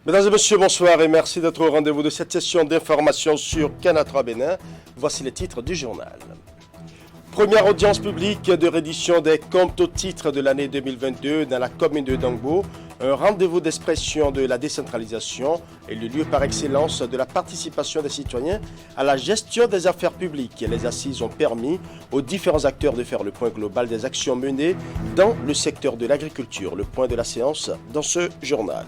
Mesdames et messieurs, bonsoir et merci d'être au rendez-vous de cette session d'information sur Canatra Bénin. Voici les titres du journal. Première audience publique de reddition des comptes au titre de l'année 2022 dans la commune de Dangbo. Un rendez-vous d'expression de la décentralisation et le lieu par excellence de la participation des citoyens à la gestion des affaires publiques. Les assises ont permis aux différents acteurs de faire le point global des actions menées dans le secteur de l'agriculture. Le point de la séance dans ce journal.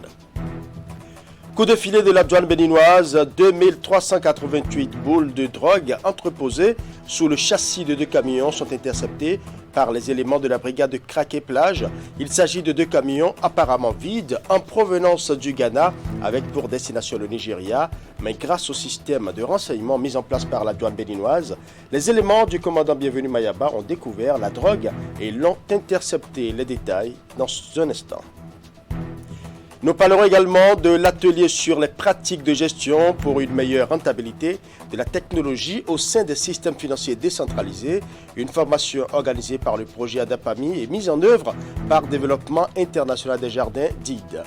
Coup de filet de la douane béninoise, 2388 boules de drogue entreposées sous le châssis de 2 camions sont interceptées par les éléments de la brigade de Craquet Plage. Il s'agit de 2 camions apparemment vides en provenance du Ghana avec pour destination le Nigeria. Mais grâce au système de renseignement mis en place par la douane béninoise, les éléments du commandant Bienvenu Mayaba ont découvert la drogue et l'ont intercepté. Les détails dans un instant. Nous parlerons également de l'atelier sur les pratiques de gestion pour une meilleure rentabilité de la technologie au sein des systèmes financiers décentralisés, une formation organisée par le projet ADAPAMI et mise en œuvre par Développement International des Jardins d'ID.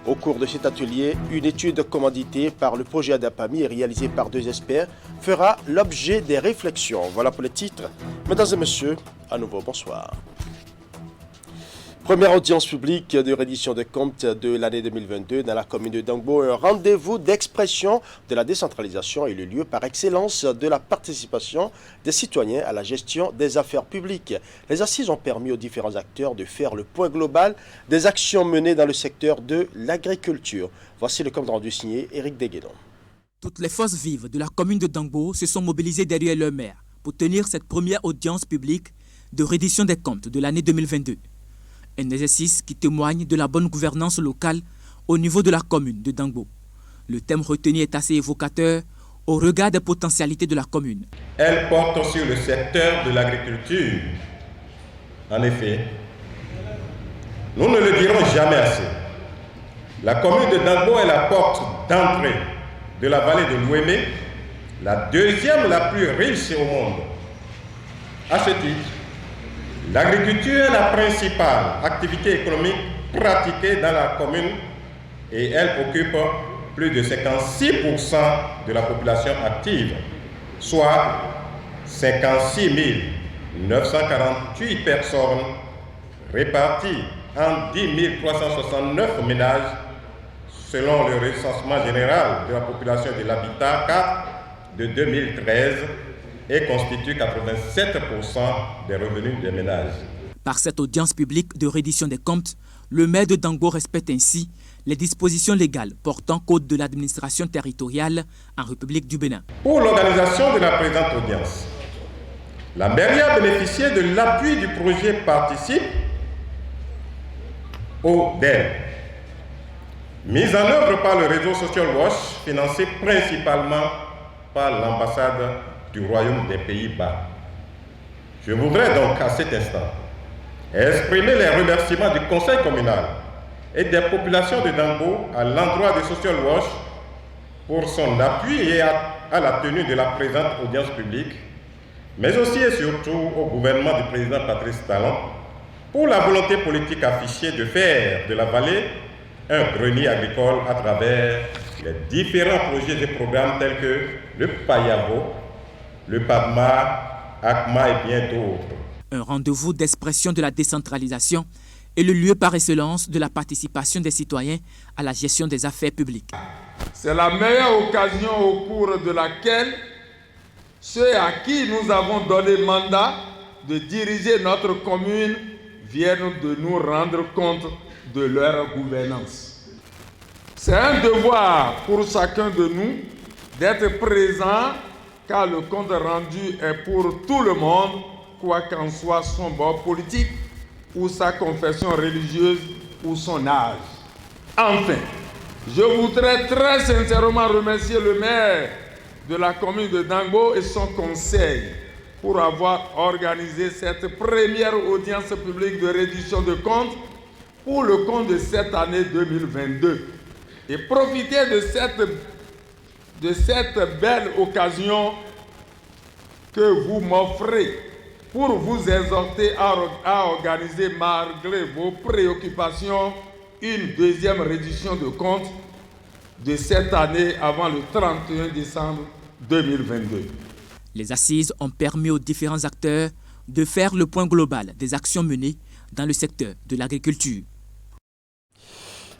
Au cours de cet atelier, une étude commanditée par le projet ADAPAMI et réalisée par 2 experts fera l'objet des réflexions. Voilà pour les titres. Mesdames et messieurs, à nouveau, bonsoir. Première audience publique de reddition des comptes de l'année 2022 dans la commune de Dangbo, un rendez-vous d'expression de la décentralisation et le lieu par excellence de la participation des citoyens à la gestion des affaires publiques. Les assises ont permis aux différents acteurs de faire le point global des actions menées dans le secteur de l'agriculture. Voici le compte rendu signé Éric Deguédon. Toutes les forces vives de la commune de Dangbo se sont mobilisées derrière leur maire pour tenir cette première audience publique de reddition des comptes de l'année 2022. Un exercice qui témoigne de la bonne gouvernance locale au niveau de la commune de Dangbo. Le thème retenu est assez évocateur au regard des potentialités de la commune. Elle porte sur le secteur de l'agriculture. En effet, nous ne le dirons jamais assez. La commune de Dangbo est la porte d'entrée de la vallée de l'Ouémé, la deuxième la plus riche au monde. À ce titre, l'agriculture est la principale activité économique pratiquée dans la commune et elle occupe plus de 56% de la population active, soit 56 948 personnes réparties en 10 369 ménages selon le recensement général de la population de l'habitat 4 de 2013 et constitue 87% des revenus des ménages. Par cette audience publique de reddition des comptes, le maire de Dangbo respecte ainsi les dispositions légales portant code de l'administration territoriale en République du Bénin. Pour l'organisation de la présente audience, la mairie a bénéficié de l'appui du projet Participe au DEL, mis en œuvre par le réseau Social Watch, financé principalement par l'ambassade du Royaume des Pays-Bas. Je voudrais donc à cet instant exprimer les remerciements du conseil communal et des populations de Dangbo à l'endroit de Social Watch pour son appui et à la tenue de la présente audience publique, mais aussi et surtout au gouvernement du président Patrice Talon pour la volonté politique affichée de faire de la vallée un grenier agricole à travers les différents projets et programmes tels que le Payavo, le PADMA, ACMA et bien d'autres. Un rendez-vous d'expression de la décentralisation et le lieu par excellence de la participation des citoyens à la gestion des affaires publiques. C'est la meilleure occasion au cours de laquelle ceux à qui nous avons donné mandat de diriger notre commune viennent de nous rendre compte de leur gouvernance. C'est un devoir pour chacun de nous d'être présent car le compte rendu est pour tout le monde, quoi qu'en soit son bord politique ou sa confession religieuse ou son âge. Enfin, je voudrais très sincèrement remercier le maire de la commune de Dangbo et son conseil pour avoir organisé cette première audience publique de reddition de comptes pour le compte de cette année 2022 et profiter de cette belle occasion que vous m'offrez pour vous exhorter à organiser, malgré vos préoccupations, une deuxième reddition de comptes de cette année avant le 31 décembre 2022. Les assises ont permis aux différents acteurs de faire le point global des actions menées dans le secteur de l'agriculture.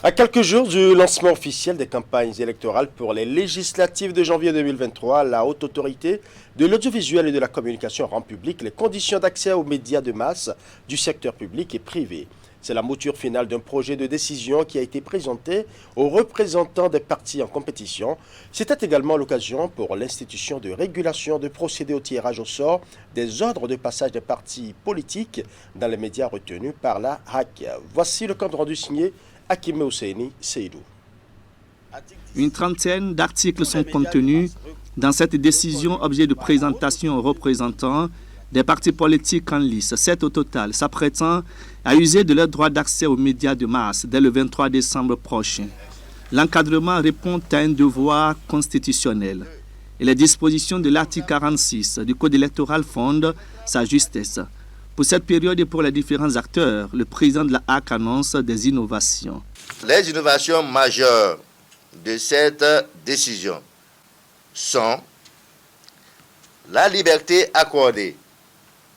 À quelques jours du lancement officiel des campagnes électorales pour les législatives de janvier 2023, la Haute Autorité de l'audiovisuel et de la communication rend publiques les conditions d'accès aux médias de masse du secteur public et privé. C'est la mouture finale d'un projet de décision qui a été présenté aux représentants des partis en compétition. C'était également l'occasion pour l'institution de régulation de procéder au tirage au sort des ordres de passage des partis politiques dans les médias retenus par la HAC. Voici le compte rendu signé Akime Husseini Seydou. Une trentaine d'articles sont contenus dans cette décision, objet de présentation aux représentants des partis politiques en lice. 7 au total, s'apprêtant à user de leur droit d'accès aux médias de masse dès le 23 décembre prochain. L'encadrement répond à un devoir constitutionnel et les dispositions de l'article 46 du Code électoral fondent sa justesse. Pour cette période et pour les différents acteurs, le président de la HAC annonce des innovations. Les innovations majeures de cette décision sont la liberté accordée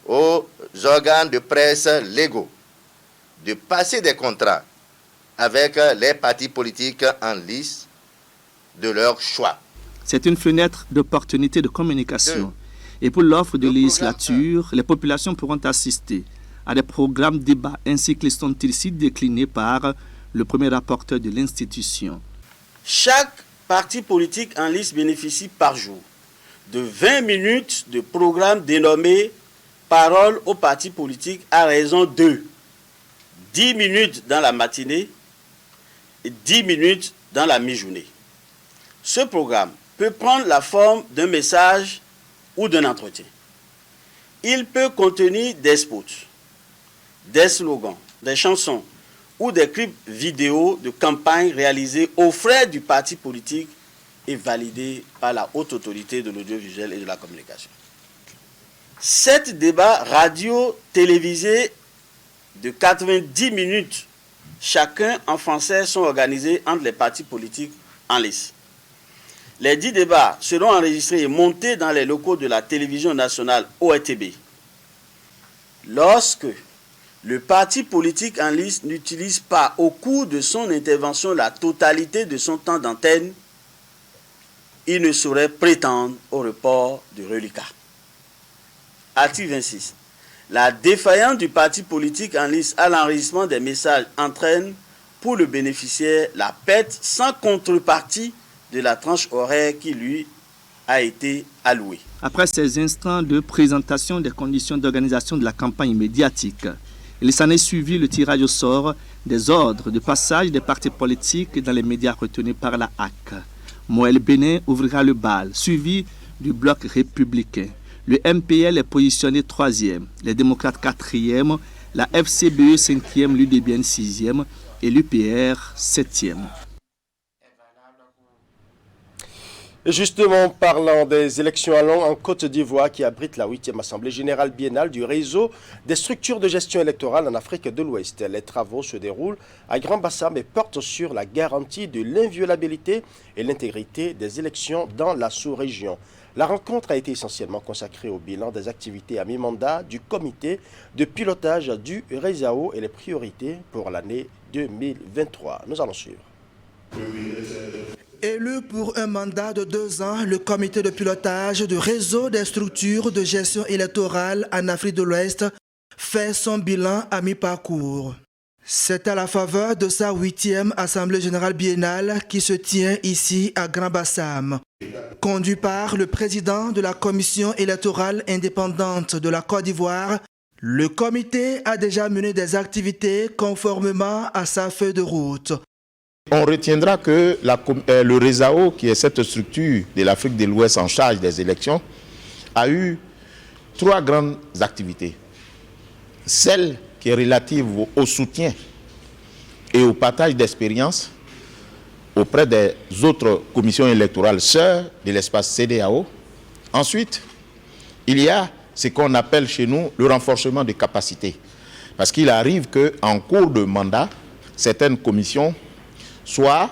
aux organes de presse légaux de passer des contrats avec les partis politiques en lice de leur choix. C'est une fenêtre d'opportunité de communication. Et pour l'offre de législature, les populations pourront assister à des programmes débats ainsi que sont ici déclinés par le premier rapporteur de l'institution. Chaque parti politique en lice bénéficie par jour de 20 minutes de programme dénommé Parole aux partis politiques à raison de 10 minutes dans la matinée et 10 minutes dans la mi-journée. Ce programme peut prendre la forme d'un message ou d'un entretien. Il peut contenir des spots, des slogans, des chansons ou des clips vidéo de campagne réalisés aux frais du parti politique et validés par la Haute Autorité de l'audiovisuel et de la communication. 7 débats radio-télévisés de 90 minutes chacun en français sont organisés entre les partis politiques en lice. Les 10 débats seront enregistrés et montés dans les locaux de la télévision nationale ORTB. Lorsque le parti politique en lice n'utilise pas au cours de son intervention la totalité de son temps d'antenne, il ne saurait prétendre au report du reliquat. Article 26. La défaillance du parti politique en lice à l'enregistrement des messages entraîne pour le bénéficiaire la perte sans contrepartie de la tranche horaire qui lui a été allouée. Après ces instants de présentation des conditions d'organisation de la campagne médiatique, il s'en est suivi le tirage au sort des ordres de passage des partis politiques dans les médias retenus par la HAC. Moël Bénin ouvrira le bal, suivi du bloc républicain. Le MPL est positionné 3e, les démocrates 4e, la FCBE 5e, l'UDBN 6e et l'UPR 7e. Et justement, parlant des élections en Côte d'Ivoire qui abrite la 8e Assemblée générale biennale du réseau des structures de gestion électorale en Afrique de l'Ouest. Les travaux se déroulent à Grand-Bassam et portent sur la garantie de l'inviolabilité et l'intégrité des élections dans la sous-région. La rencontre a été essentiellement consacrée au bilan des activités à mi-mandat du comité de pilotage du RESAO et les priorités pour l'année 2023. Nous allons suivre. Élu pour un mandat de 2 ans, le comité de pilotage du réseau des structures de gestion électorale en Afrique de l'Ouest fait son bilan à mi-parcours. C'est à la faveur de sa 8e Assemblée générale biennale qui se tient ici à Grand-Bassam. Conduit par le président de la Commission électorale indépendante de la Côte d'Ivoire, le comité a déjà mené des activités conformément à sa feuille de route. On retiendra que le RESAO, qui est cette structure de l'Afrique de l'Ouest en charge des élections, a eu 3 grandes activités. Celle qui est relative au soutien et au partage d'expérience auprès des autres commissions électorales sœurs de l'espace CEDEAO. Ensuite, il y a ce qu'on appelle chez nous le renforcement des capacités. Parce qu'il arrive qu'en cours de mandat, certaines commissions soient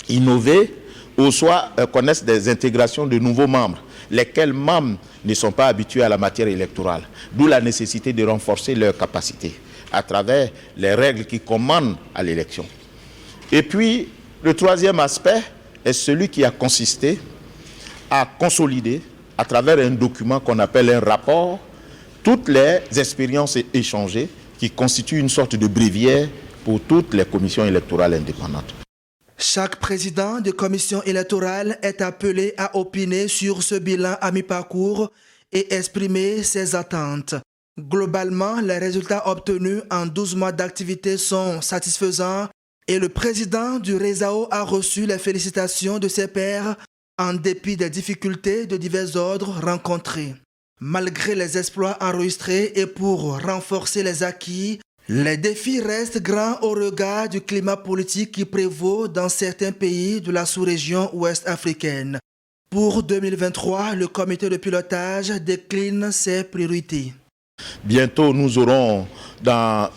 innover ou soit connaissent des intégrations de nouveaux membres, lesquels membres ne sont pas habitués à la matière électorale, d'où la nécessité de renforcer leurs capacités à travers les règles qui commandent à l'élection. Et puis, le troisième aspect est celui qui a consisté à consolider, à travers un document qu'on appelle un rapport, toutes les expériences échangées qui constituent une sorte de bréviaire pour toutes les commissions électorales indépendantes. Chaque président de commission électorale est appelé à opiner sur ce bilan à mi-parcours et exprimer ses attentes. Globalement, les résultats obtenus en 12 mois d'activité sont satisfaisants et le président du RESAO a reçu les félicitations de ses pairs en dépit des difficultés de divers ordres rencontrés. Malgré les exploits enregistrés et pour renforcer les acquis, les défis restent grands au regard du climat politique qui prévaut dans certains pays de la sous-région ouest africaine. Pour 2023, le comité de pilotage décline ses priorités. Bientôt, nous aurons dans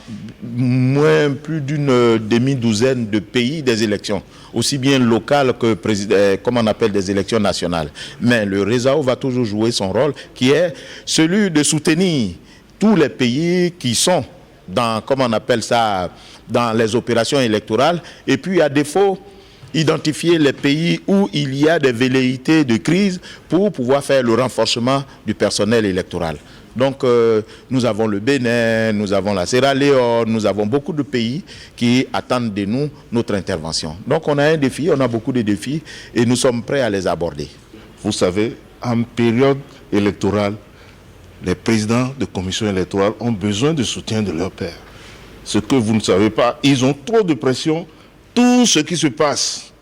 plus d'une demi-douzaine de pays des élections, aussi bien locales que comme on appelle des élections nationales. Mais le RESAO va toujours jouer son rôle, qui est celui de soutenir tous les pays qui sont dans, comme on appelle ça, dans les opérations électorales, et puis à défaut, identifier les pays où il y a des velléités de crise pour pouvoir faire le renforcement du personnel électoral. Donc nous avons le Bénin, nous avons la Sierra Leone, nous avons beaucoup de pays qui attendent de nous notre intervention. Donc on a un défi, on a beaucoup de défis et nous sommes prêts à les aborder. Vous savez, en période électorale, les présidents de commissions électorales ont besoin de soutien de leurs pairs. Ce que vous ne savez pas, ils ont trop de pression. Tout ce qui se passe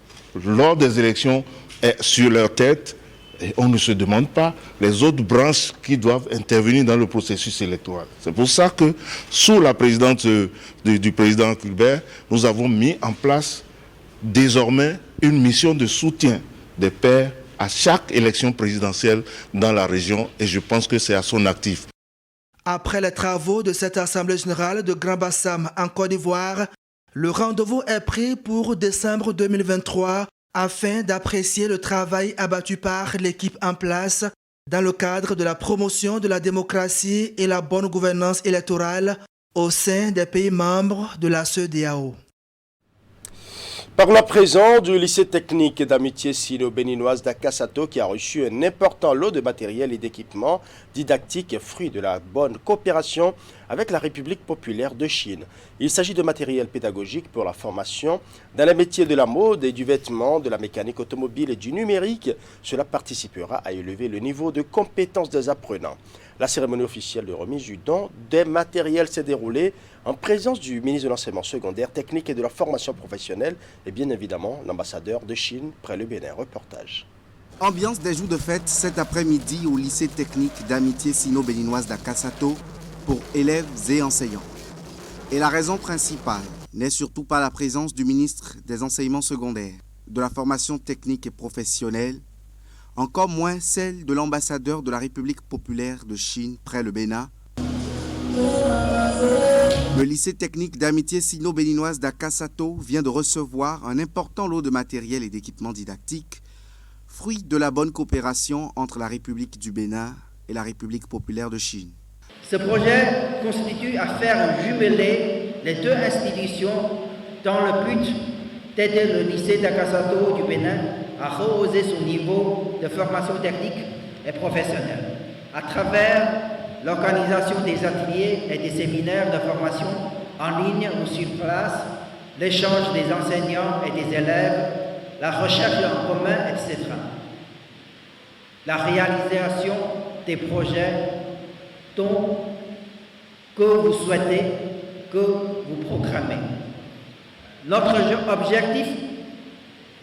lors des élections est sur leur tête. Et on ne se demande pas les autres branches qui doivent intervenir dans le processus électoral. C'est pour ça que, sous la présidence du président Culbert, nous avons mis en place désormais une mission de soutien des pairs à chaque élection présidentielle dans la région et je pense que c'est à son actif. Après les travaux de cette Assemblée générale de Grand Bassam en Côte d'Ivoire, le rendez-vous est pris pour décembre 2023 afin d'apprécier le travail abattu par l'équipe en place dans le cadre de la promotion de la démocratie et la bonne gouvernance électorale au sein des pays membres de la CEDEAO. Parlons à présent du lycée technique d'amitié sino-béninoise d'Akasato qui a reçu un important lot de matériel et d'équipements didactiques fruit de la bonne coopération avec la République populaire de Chine. Il s'agit de matériel pédagogique pour la formation dans les métiers de la mode et du vêtement, de la mécanique automobile et du numérique. Cela participera à élever le niveau de compétences des apprenants. La cérémonie officielle de remise du don des matériels s'est déroulée en présence du ministre de l'Enseignement secondaire, technique et de la formation professionnelle et bien évidemment l'ambassadeur de Chine près le Bénin. Reportage. Ambiance des jours de fête cet après-midi au lycée technique d'amitié sino-béninoise d'Akasato pour élèves et enseignants. Et la raison principale n'est surtout pas la présence du ministre des Enseignements secondaires, de la formation technique et professionnelle, encore moins celle de l'ambassadeur de la République populaire de Chine près le Bénin. Le lycée technique d'amitié sino-béninoise d'Akasato vient de recevoir un important lot de matériel et d'équipements didactiques, fruit de la bonne coopération entre la République du Bénin et la République populaire de Chine. Ce projet constitue à faire jumeler les deux institutions dans le but d'aider le lycée d'Akasato du Bénin à rehausser son niveau de formation technique et professionnelle à travers l'organisation des ateliers et des séminaires de formation en ligne ou sur place, l'échange des enseignants et des élèves, la recherche en commun, etc. La réalisation des projets que vous souhaitez, que vous programmez. Notre objectif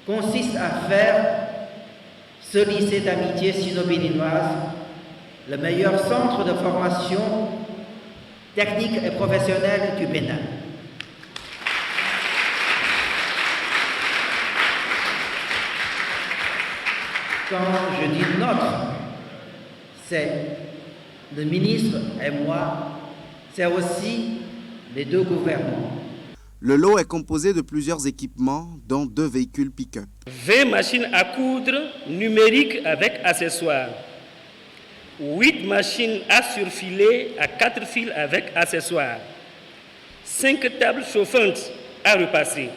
consiste à faire ce lycée d'amitié sino-béninoise le meilleur centre de formation technique et professionnelle du Bénin. Quand je dis notre, c'est le ministre et moi, c'est aussi les deux gouvernements. Le lot est composé de plusieurs équipements, dont 2 véhicules pick-up. 20 machines à coudre numériques avec accessoires. 8 machines à surfiler à 4 fils avec accessoires. 5 tables chauffantes à repasser.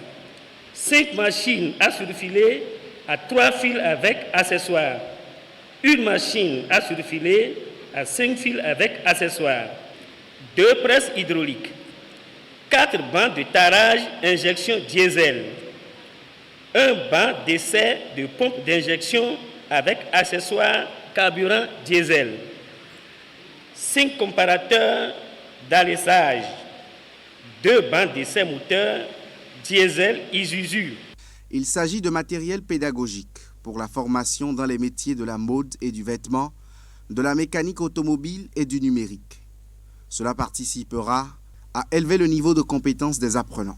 5 machines à surfiler à 3 fils avec accessoires. Une machine à surfiler à 5 fils avec accessoires. 2 presses hydrauliques. 4 bancs de tarage injection diesel. Un banc d'essai de pompe d'injection avec accessoires carburant diesel. 5 comparateurs d'alessage. 2 bancs d'essai moteur diesel Isuzu. Il s'agit de matériel pédagogique pour la formation dans les métiers de la mode et du vêtement, de la mécanique automobile et du numérique. Cela participera à élever le niveau de compétence des apprenants.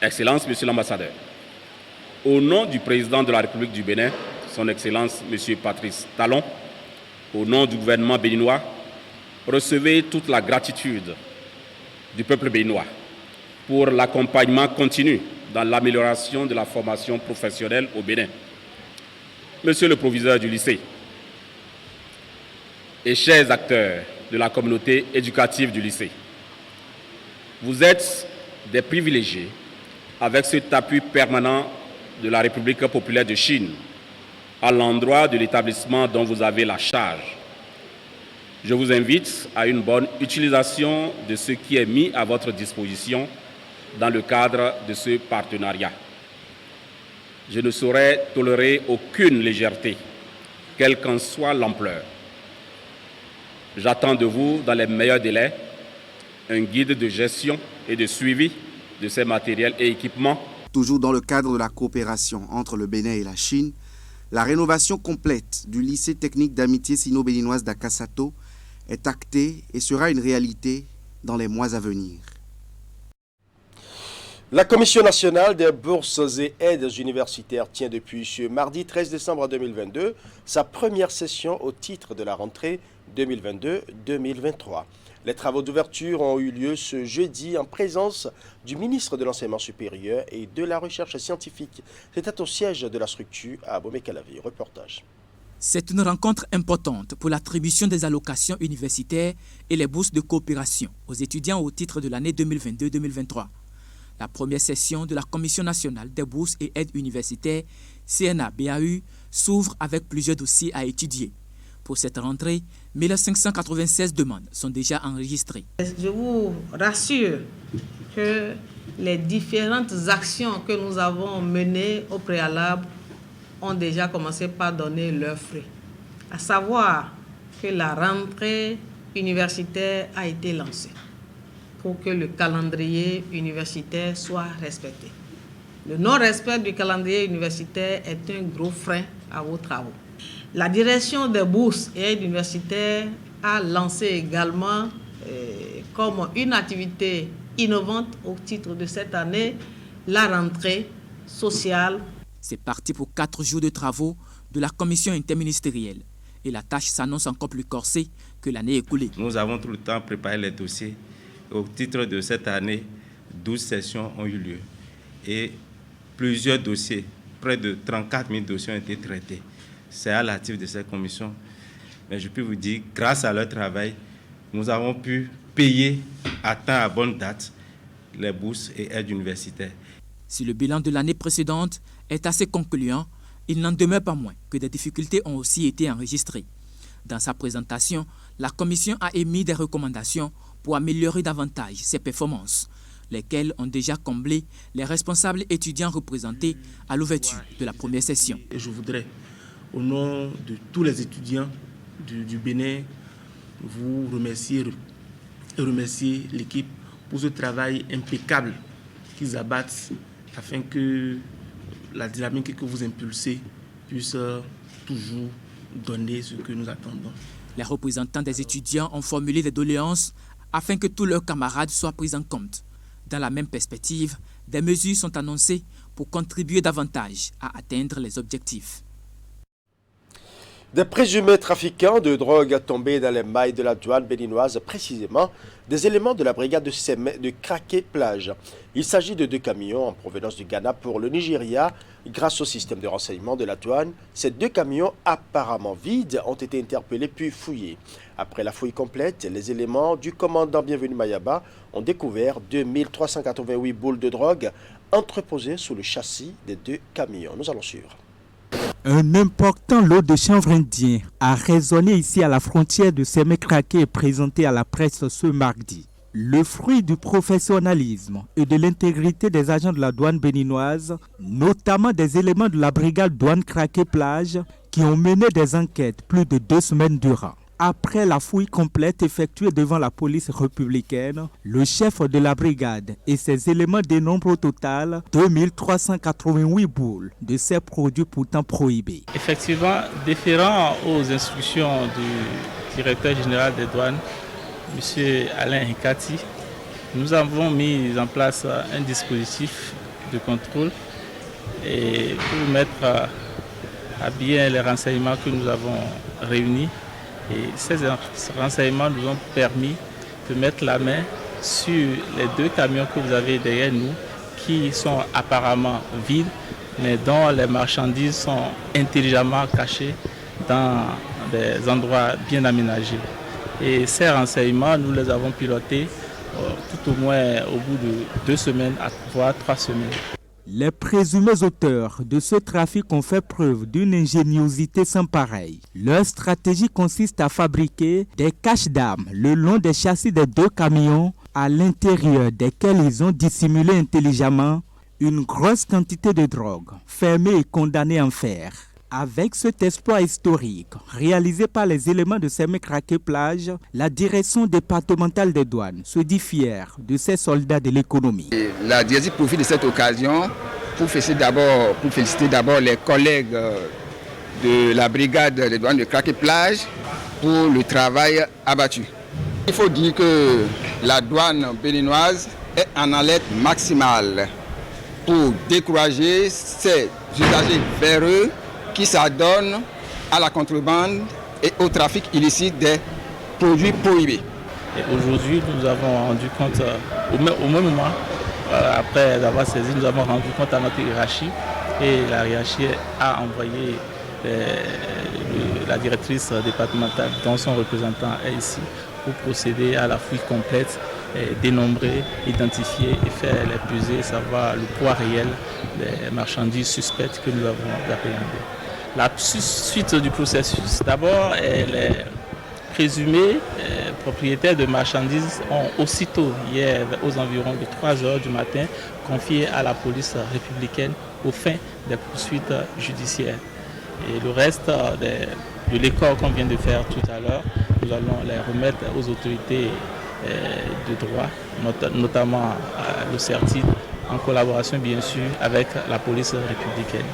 Excellence, Monsieur l'ambassadeur, au nom du président de la République du Bénin, Son Excellence Monsieur Patrice Talon, au nom du gouvernement béninois, recevez toute la gratitude du peuple béninois pour l'accompagnement continu dans l'amélioration de la formation professionnelle au Bénin. Monsieur le proviseur du lycée et chers acteurs de la communauté éducative du lycée, vous êtes des privilégiés avec cet appui permanent de la République populaire de Chine à l'endroit de l'établissement dont vous avez la charge. Je vous invite à une bonne utilisation de ce qui est mis à votre disposition dans le cadre de ce partenariat. Je ne saurais tolérer aucune légèreté, quelle qu'en soit l'ampleur. J'attends de vous, dans les meilleurs délais, un guide de gestion et de suivi de ces matériels et équipements. Toujours dans le cadre de la coopération entre le Bénin et la Chine, la rénovation complète du lycée technique d'amitié sino-béninoise d'Akasato est actée et sera une réalité dans les mois à venir. La Commission nationale des bourses et aides universitaires tient depuis ce mardi 13 décembre 2022 sa première session au titre de la rentrée 2022-2023. Les travaux d'ouverture ont eu lieu ce jeudi en présence du ministre de l'Enseignement supérieur et de la Recherche scientifique. C'était au siège de la structure à Abomey-Calavi. Reportage. C'est une rencontre importante pour l'attribution des allocations universitaires et les bourses de coopération aux étudiants au titre de l'année 2022-2023. La première session de la Commission nationale des bourses et aides universitaires, CNA-BAU, s'ouvre avec plusieurs dossiers à étudier. Pour cette rentrée, 1596 demandes sont déjà enregistrées. Je vous rassure que les différentes actions que nous avons menées au préalable ont déjà commencé par donner leurs fruits. À savoir que la rentrée universitaire a été lancée pour que le calendrier universitaire soit respecté. Le non-respect du calendrier universitaire est un gros frein à vos travaux. La direction des bourses et aides universitaires a lancé également comme une activité innovante au titre de cette année la rentrée sociale. C'est parti pour 4 jours de travaux de la commission interministérielle et la tâche s'annonce encore plus corsée que l'année écoulée. Nous avons tout le temps préparé les dossiers. Au titre de cette année, 12 sessions ont eu lieu et plusieurs dossiers, près de 34 000 dossiers ont été traités. C'est à l'actif de cette commission. Mais je peux vous dire, grâce à leur travail, nous avons pu payer à temps, à bonne date, les bourses et aides universitaires. Si le bilan de l'année précédente est assez concluant, il n'en demeure pas moins que des difficultés ont aussi été enregistrées. Dans sa présentation, la Commission a émis des recommandations pour améliorer davantage ses performances, lesquelles ont déjà comblé les responsables étudiants représentés à l'ouverture de la première session. Et je voudrais, au nom de tous les étudiants du Bénin, vous remercier et remercier l'équipe pour ce travail impeccable qu'ils abattent afin que la dynamique que vous impulsez puisse toujours donner ce que nous attendons. Les représentants des étudiants ont formulé des doléances afin que tous leurs camarades soient pris en compte. Dans la même perspective, des mesures sont annoncées pour contribuer davantage à atteindre les objectifs. Des présumés trafiquants de drogue tombés dans les mailles de la douane béninoise, précisément des éléments de la brigade de Craqué Plage. Il s'agit de 2 camions en provenance du Ghana pour le Nigeria. Grâce au système de renseignement de la douane, ces 2 camions apparemment vides ont été interpellés puis fouillés. Après la fouille complète, les éléments du commandant Bienvenu Mayaba ont découvert 2388 boules de drogue entreposées sous le châssis des 2 camions. Nous allons suivre. Un important lot de chanvre indien a résonné ici à la frontière de Sémé-Craqué et présenté à la presse ce mardi. Le fruit du professionnalisme et de l'intégrité des agents de la douane béninoise, notamment des éléments de la brigade douane Craqué Plage qui ont mené des enquêtes plus de 2 semaines durant. Après la fouille complète effectuée devant la police républicaine, le chef de la brigade et ses éléments dénombrent au total 2388 boules de ces produits pourtant prohibés. Effectivement, déférant aux instructions du directeur général des douanes, M. Alain Hinkati, nous avons mis en place un dispositif de contrôle et pour mettre à bien les renseignements que nous avons réunis. Et ces renseignements nous ont permis de mettre la main sur les 2 camions que vous avez derrière nous, qui sont apparemment vides, mais dont les marchandises sont intelligemment cachées dans des endroits bien aménagés. Et ces renseignements, nous les avons pilotés tout au moins au bout de 2 semaines, voire 3 semaines. Les présumés auteurs de ce trafic ont fait preuve d'une ingéniosité sans pareille. Leur stratégie consiste à fabriquer des caches d'armes le long des châssis des 2 camions, à l'intérieur desquels ils ont dissimulé intelligemment une grosse quantité de drogue, fermée et condamnée en fer. Avec cet exploit historique, réalisé par les éléments de Sémé-Craqué Plage, la direction départementale des douanes se dit fière de ces soldats de l'économie. La direction profite de cette occasion pour féliciter d'abord les collègues de la brigade des douanes de Craqué Plage pour le travail abattu. Il faut dire que la douane béninoise est en alerte maximale pour décourager ces usagers véreux qui s'adonnent à la contrebande et au trafic illicite des produits prohibés. Aujourd'hui, nous avons rendu compte, au même moment, après avoir saisi, nous avons rendu compte à notre hiérarchie et la hiérarchie a envoyé la directrice départementale dont son représentant est ici pour procéder à la fouille complète, dénombrer, identifier et faire les pesées, savoir le poids réel des marchandises suspectes que nous avons appréhendées. La suite du processus, d'abord, les présumés propriétaires de marchandises ont aussitôt, hier aux environs de 3 h du matin, confié à la police républicaine aux fins des poursuites judiciaires. Et le reste de l'écart qu'on vient de faire tout à l'heure, nous allons les remettre aux autorités de droit, notamment l'OCERTID, en collaboration bien sûr avec la police républicaine.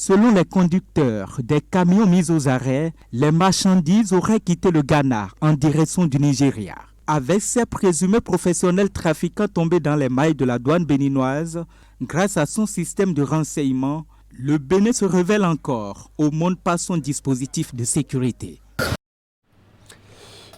Selon les conducteurs des camions mis aux arrêts, les marchandises auraient quitté le Ghana en direction du Nigeria. Avec ces présumés professionnels trafiquants tombés dans les mailles de la douane béninoise, grâce à son système de renseignement, le Bénin se révèle encore au monde par son dispositif de sécurité.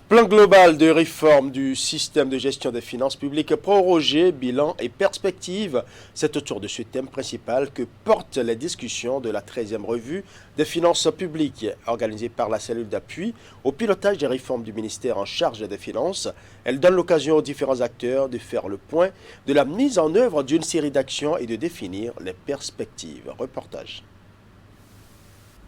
Plan global de réforme du système de gestion des finances publiques prorogé, bilan et perspectives. C'est autour de ce thème principal que portent les discussions de la 13e revue des finances publiques, organisée par la cellule d'appui au pilotage des réformes du ministère en charge des finances. Elle donne l'occasion aux différents acteurs de faire le point de la mise en œuvre d'une série d'actions et de définir les perspectives. Reportage.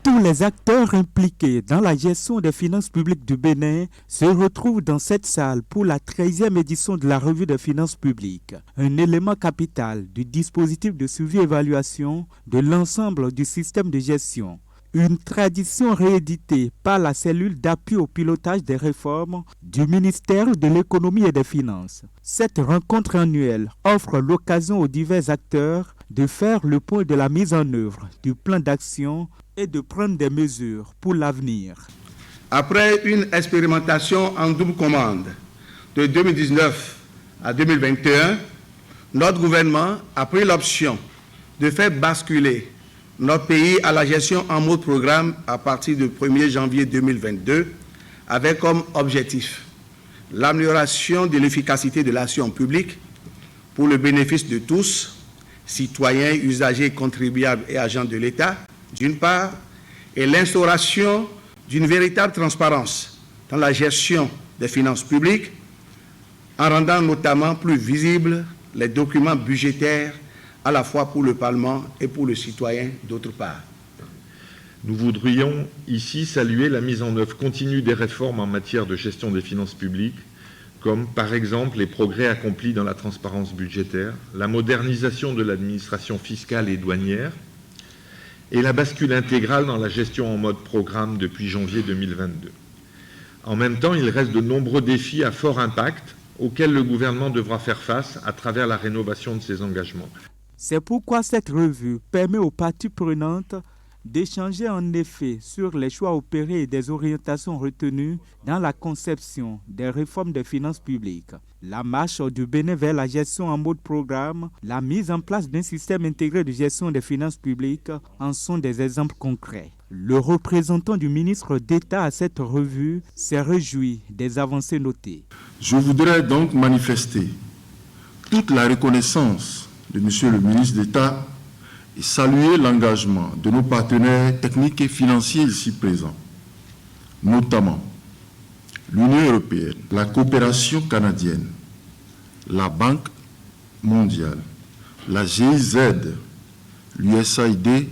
Tous les acteurs impliqués dans la gestion des finances publiques du Bénin se retrouvent dans cette salle pour la 13e édition de la revue des finances publiques, un élément capital du dispositif de suivi et évaluation de l'ensemble du système de gestion. Une tradition rééditée par la cellule d'appui au pilotage des réformes du ministère de l'économie et des finances. Cette rencontre annuelle offre l'occasion aux divers acteurs de faire le point de la mise en œuvre du plan d'action et de prendre des mesures pour l'avenir. Après une expérimentation en double commande de 2019 à 2021, notre gouvernement a pris l'option de faire basculer notre pays à la gestion en mode programme à partir du 1er janvier 2022, avec comme objectif l'amélioration de l'efficacité de l'action publique pour le bénéfice de tous, citoyens, usagers, contribuables et agents de l'État, d'une part, et l'instauration d'une véritable transparence dans la gestion des finances publiques, en rendant notamment plus visibles les documents budgétaires à la fois pour le Parlement et pour le citoyen d'autre part. Nous voudrions ici saluer la mise en œuvre continue des réformes en matière de gestion des finances publiques, comme par exemple les progrès accomplis dans la transparence budgétaire, la modernisation de l'administration fiscale et douanière et la bascule intégrale dans la gestion en mode programme depuis janvier 2022. En même temps, il reste de nombreux défis à fort impact auxquels le gouvernement devra faire face à travers la rénovation de ses engagements. C'est pourquoi cette revue permet aux parties prenantes d'échanger en effet sur les choix opérés et des orientations retenues dans la conception des réformes des finances publiques. La marche du Bénin vers la gestion en mode programme, la mise en place d'un système intégré de gestion des finances publiques en sont des exemples concrets. Le représentant du ministre d'État à cette revue s'est réjoui des avancées notées. Je voudrais donc manifester toute la reconnaissance de Monsieur le ministre d'État et saluer l'engagement de nos partenaires techniques et financiers ici présents, notamment l'Union européenne, la coopération canadienne, la Banque mondiale, la GIZ, l'USAID,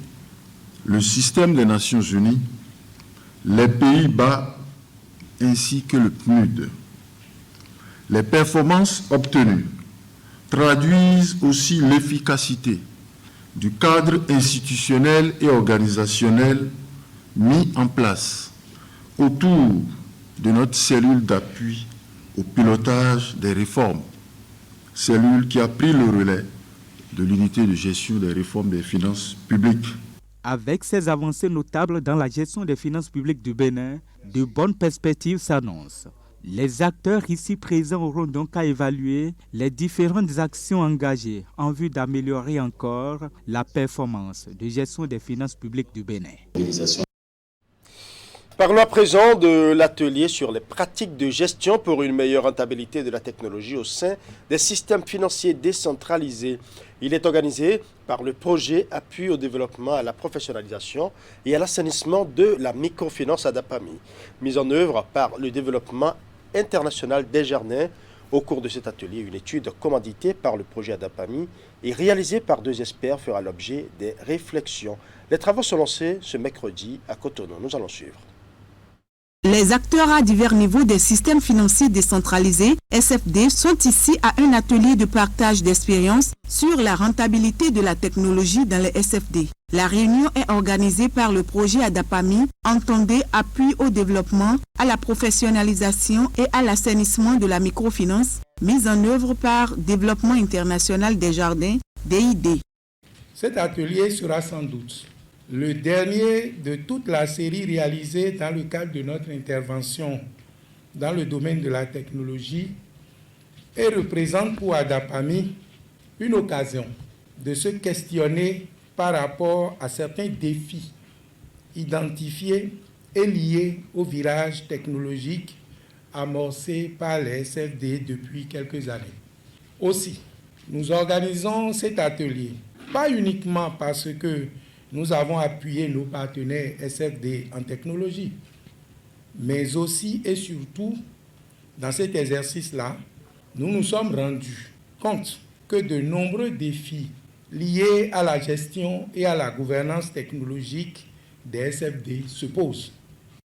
le système des Nations Unies, les Pays-Bas ainsi que le PNUD. Les performances obtenues traduisent aussi l'efficacité du cadre institutionnel et organisationnel mis en place autour de notre cellule d'appui au pilotage des réformes, cellule qui a pris le relais de l'unité de gestion des réformes des finances publiques. Avec ces avancées notables dans la gestion des finances publiques du Bénin, de bonnes perspectives s'annoncent. Les acteurs ici présents auront donc à évaluer les différentes actions engagées en vue d'améliorer encore la performance de gestion des finances publiques du Bénin. Parlons à présent de l'atelier sur les pratiques de gestion pour une meilleure rentabilité de la technologie au sein des systèmes financiers décentralisés. Il est organisé par le projet Appui au développement, à la professionnalisation et à l'assainissement de la microfinance ADAPAMI, mise en œuvre par le développement international Desjardins. Au cours de cet atelier, une étude commanditée par le projet ADAPAMI et réalisée par 2 experts fera l'objet des réflexions. Les travaux sont lancés ce mercredi à Cotonou. Nous allons suivre. Les acteurs à divers niveaux des systèmes financiers décentralisés, SFD, sont ici à un atelier de partage d'expériences sur la rentabilité de la technologie dans les SFD. La réunion est organisée par le projet ADAPAMI, entendé appui au développement, à la professionnalisation et à l'assainissement de la microfinance, mise en œuvre par Développement international Desjardins, DID. Cet atelier sera sans doute le dernier de toute la série réalisée dans le cadre de notre intervention dans le domaine de la technologie et représente pour ADAPAMI une occasion de se questionner par rapport à certains défis identifiés et liés au virage technologique amorcé par les SFD depuis quelques années. Aussi, nous organisons cet atelier, pas uniquement parce que nous avons appuyé nos partenaires SFD en technologie, mais aussi et surtout, dans cet exercice-là, nous nous sommes rendus compte que de nombreux défis liés à la gestion et à la gouvernance technologique des SFD se posent.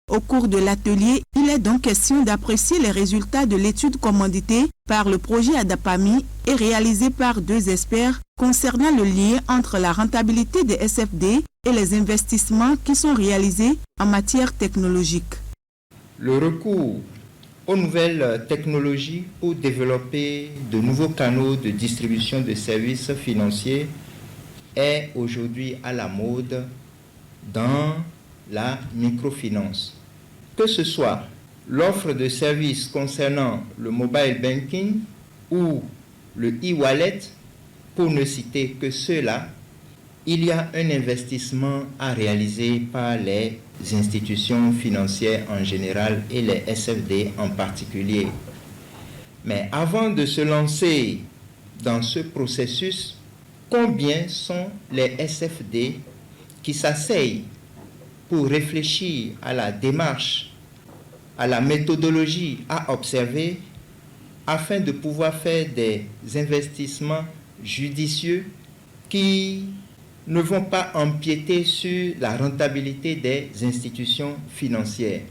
Au cours de l'atelier, il est donc question d'apprécier les résultats de l'étude commanditée par le projet ADAPAMI et réalisée par 2 experts concernant le lien entre la rentabilité des SFD et les investissements qui sont réalisés en matière technologique. Le recours aux nouvelles technologies pour développer de nouveaux canaux de distribution de services financiers est aujourd'hui à la mode dans la microfinance. Que ce soit l'offre de services concernant le mobile banking ou le e-wallet, pour ne citer que ceux-là, il y a un investissement à réaliser par les institutions financières en général et les SFD en particulier. Mais avant de se lancer dans ce processus, combien sont les SFD qui s'asseyent pour réfléchir à la démarche, à la méthodologie à observer afin de pouvoir faire des investissements judicieux qui ne vont pas empiéter sur la rentabilité des institutions financières.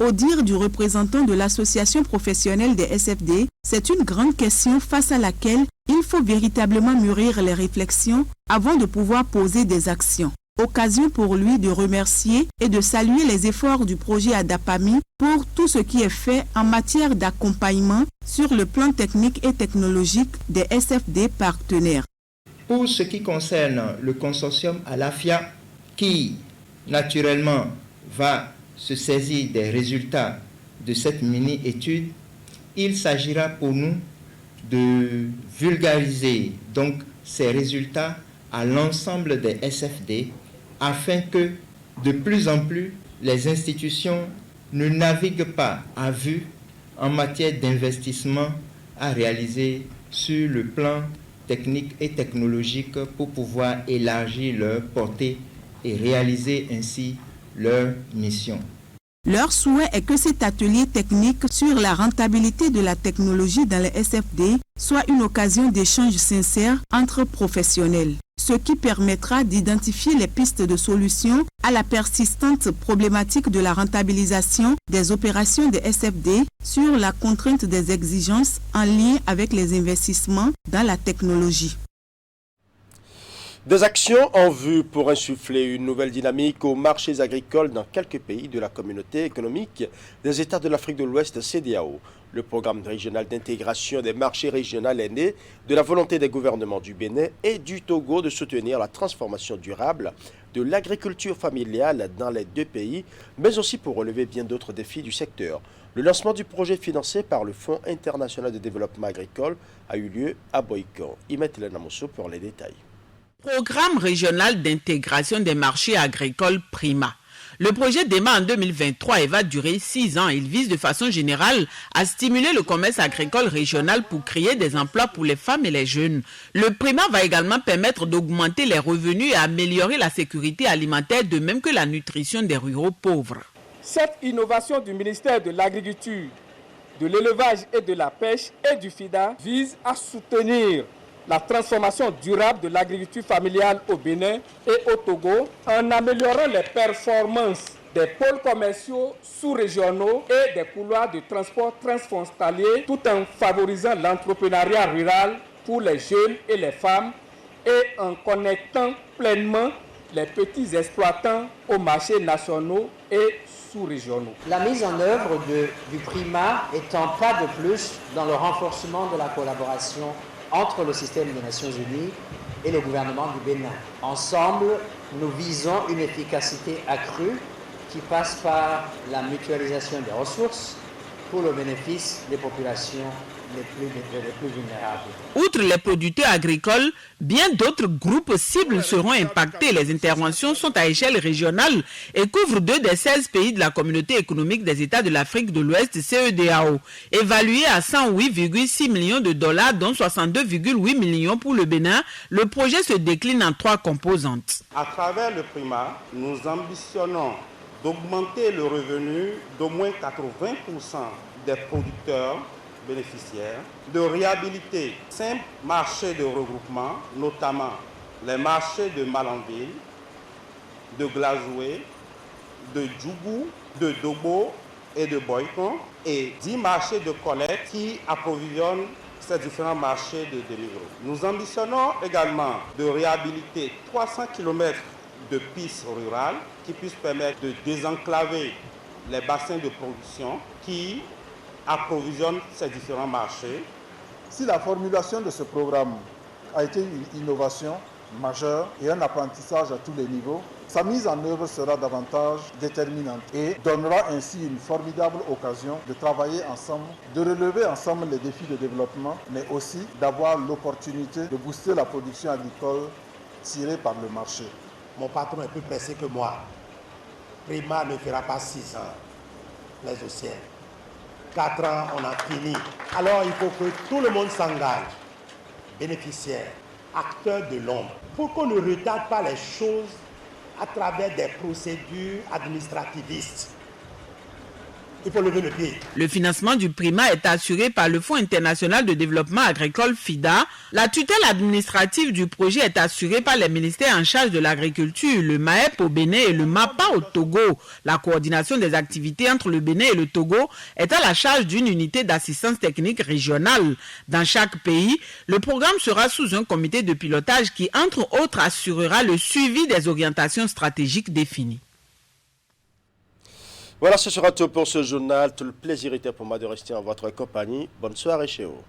Au dire du représentant de l'association professionnelle des SFD, c'est une grande question face à laquelle il faut véritablement mûrir les réflexions avant de pouvoir poser des actions. Occasion pour lui de remercier et de saluer les efforts du projet ADAPAMI pour tout ce qui est fait en matière d'accompagnement sur le plan technique et technologique des SFD partenaires. Pour ce qui concerne le consortium ALAFIA, qui naturellement va se saisir des résultats de cette mini-étude, il s'agira pour nous de vulgariser donc ces résultats à l'ensemble des SFD afin que de plus en plus les institutions ne naviguent pas à vue en matière d'investissement à réaliser sur le plan technique et technologique pour pouvoir élargir leur portée et réaliser ainsi leur mission. Leur souhait est que cet atelier technique sur la rentabilité de la technologie dans les SFD soit une occasion d'échange sincère entre professionnels, ce qui permettra d'identifier les pistes de solutions à la persistante problématique de la rentabilisation des opérations des SFD sur la contrainte des exigences en lien avec les investissements dans la technologie. Des actions en vue pour insuffler une nouvelle dynamique aux marchés agricoles dans quelques pays de la communauté économique des États de l'Afrique de l'Ouest, CEDEAO. Le programme régional d'intégration des marchés régionaux est né de la volonté des gouvernements du Bénin et du Togo de soutenir la transformation durable de l'agriculture familiale dans les deux pays, mais aussi pour relever bien d'autres défis du secteur. Le lancement du projet financé par le Fonds international de développement agricole a eu lieu à Boïkan. Imet Lenamoso pour les détails. Programme régional d'intégration des marchés agricoles PRIMA. Le projet démarre en 2023 et va durer 6 ans. Il vise de façon générale à stimuler le commerce agricole régional pour créer des emplois pour les femmes et les jeunes. Le PRIMA va également permettre d'augmenter les revenus et améliorer la sécurité alimentaire, de même que la nutrition des ruraux pauvres. Cette innovation du ministère de l'Agriculture, de l'Élevage et de la Pêche et du FIDA vise à soutenir la transformation durable de l'agriculture familiale au Bénin et au Togo en améliorant les performances des pôles commerciaux sous-régionaux et des couloirs de transport transfrontaliers tout en favorisant l'entrepreneuriat rural pour les jeunes et les femmes et en connectant pleinement les petits exploitants aux marchés nationaux et sous-régionaux. La mise en œuvre du PRIMA est un pas de plus dans le renforcement de la collaboration entre le système des Nations Unies et le gouvernement du Bénin. Ensemble, nous visons une efficacité accrue qui passe par la mutualisation des ressources pour le bénéfice des populations les plus vulnérables. Outre les producteurs agricoles, bien d'autres groupes cibles seront impactés. Les interventions sont à échelle régionale et couvrent 2 des 16 pays de la communauté économique des États de l'Afrique de l'Ouest, CEDEAO. Évalué à 108,6 millions de dollars, dont 62,8 millions pour le Bénin, le projet se décline en 3 composantes. À travers le PRIMA, nous ambitionnons d'augmenter le revenu d'au moins 80% des producteurs bénéficiaires, de réhabiliter 5 marchés de regroupement, notamment les marchés de Malanville, de Glazoué, de Djougou, de Dobo et de Boycon, et 10 marchés de collecte qui approvisionnent ces différents marchés de délivrance. Nous ambitionnons également de réhabiliter 300 km de pistes rurales qui puissent permettre de désenclaver les bassins de production qui approvisionnent ces différents marchés. Si la formulation de ce programme a été une innovation majeure et un apprentissage à tous les niveaux, sa mise en œuvre sera davantage déterminante et donnera ainsi une formidable occasion de travailler ensemble, de relever ensemble les défis de développement, mais aussi d'avoir l'opportunité de booster la production agricole tiré par le marché. Mon patron est plus pressé que moi. Prima ne fera pas 6 ans, mais au ciel. 4 ans, on a fini. Alors il faut que tout le monde s'engage, bénéficiaires, acteurs de l'ombre, pour qu'on ne retarde pas les choses à travers des procédures administrativistes. Il faut lever le pied. Le financement du Prima est assuré par le Fonds international de développement agricole FIDA. La tutelle administrative du projet est assurée par les ministères en charge de l'agriculture, le MAEP au Bénin et le MAPA au Togo. La coordination des activités entre le Bénin et le Togo est à la charge d'une unité d'assistance technique régionale. Dans chaque pays, le programme sera sous un comité de pilotage qui, entre autres, assurera le suivi des orientations stratégiques définies. Voilà, ce sera tout pour ce journal. Tout le plaisir était pour moi de rester en votre compagnie. Bonne soirée chez vous.